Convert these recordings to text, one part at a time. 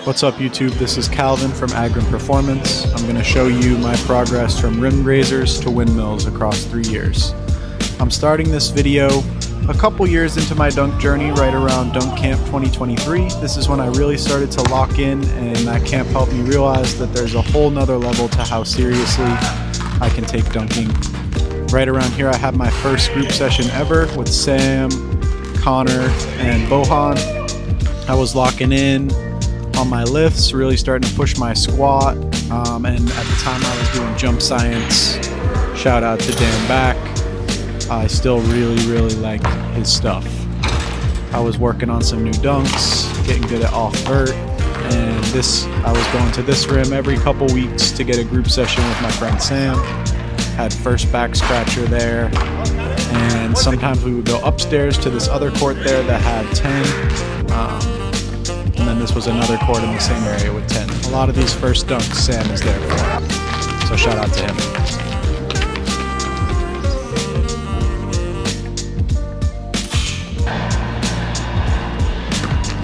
What's up YouTube, this is Calvin from Agrim Performance. I'm going to show you my progress from rim Grazers to Windmills across 3 years. I'm starting this video a couple years into my dunk journey, right around Dunk Camp 2023. This is when I really started to lock in, and that camp helped me realize that there's a whole nother level to how seriously I can take dunking. Right around here I had my first group session ever with Sam, Connor, and Bohan. I was locking in on my lifts, really starting to push my squat, and at the time I was doing jump science. Shout out to Dan Back. I still really like his stuff. I was working on some new dunks, getting good at off vert, and I was going to this rim every couple weeks to get a group session with my friend Sam. Had first back scratcher there, and sometimes we would go upstairs to this other court there that had 10. And then this was another court in the same area with 10. A lot of these first dunks Sam is there for, so shout out to him.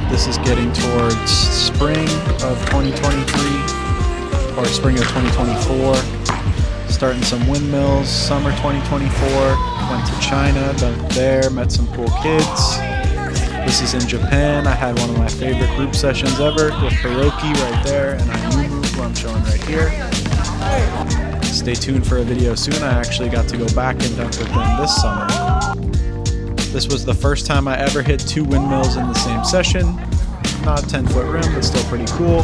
This is getting towards spring of 2023, or spring of 2024. Starting some Windmills, summer 2024. Went to China, dunked there, met some cool kids. This is in Japan. I had one of my favorite group sessions ever with Hiroki right there, and Ayumu, who I'm showing right here. Stay tuned for a video soon. I actually got to go back and dunk with them this summer. This was the first time I ever hit 2 windmills in the same session. Not 10-foot rim, but still pretty cool.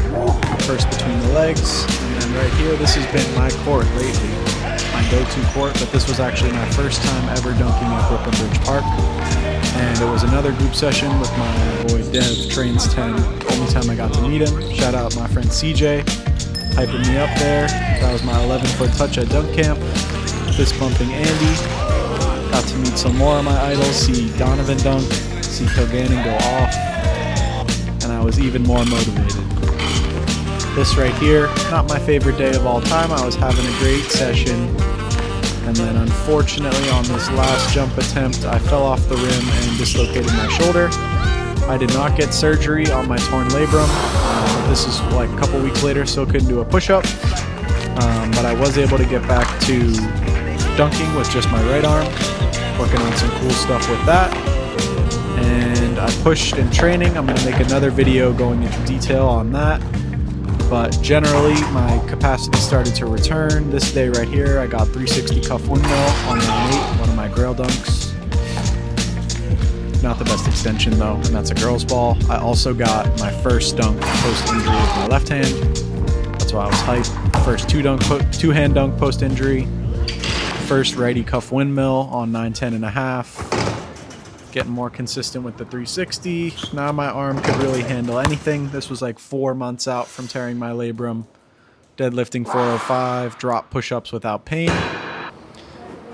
First between the legs, and then right here, this has been my court lately. My go-to court, but this was actually my first time ever dunking at Brooklyn Bridge Park. And it was another group session with my boy Dev, Trains 10. Only time I got to meet him. Shout out my friend CJ, hyping me up there. That was my 11-foot touch at dunk camp. Fist bumping Andy. Got to meet some more of my idols. See Donovan dunk, see Kilgannon go off, and I was even more motivated. This right here, not my favorite day of all time. I was having a great session. And then unfortunately on this last jump attempt, I fell off the rim and dislocated my shoulder. I did not get surgery on my torn labrum. This is like a couple weeks later, still couldn't do a push-up. But I was able to get back to dunking with just my right arm, working on some cool stuff with that. And I pushed in training. I'm gonna make another video going into detail on that. But generally, my capacity started to return. This day right here, I got 360 cuff windmill on 9.8, one of my grail dunks. Not the best extension though, and that's a girl's ball. I also got my first dunk post-injury with my left hand. That's why I was hyped. First two-hand dunk post-injury. First righty cuff windmill on 9.10.5. Getting more consistent with the 360. Now my arm could really handle anything. This was like 4 months out from tearing my labrum. Deadlifting 405, drop push-ups without pain.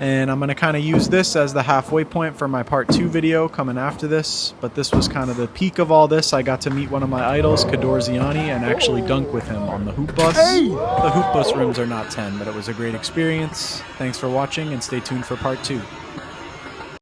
And I'm gonna kind of use this as the halfway point for my part 2 video coming after this. But this was kind of the peak of all this. I got to meet one of my idols, Kador Ziani, and actually dunk with him on the hoop bus. The hoop bus rims are not 10, but it was a great experience. Thanks for watching and stay tuned for part 2.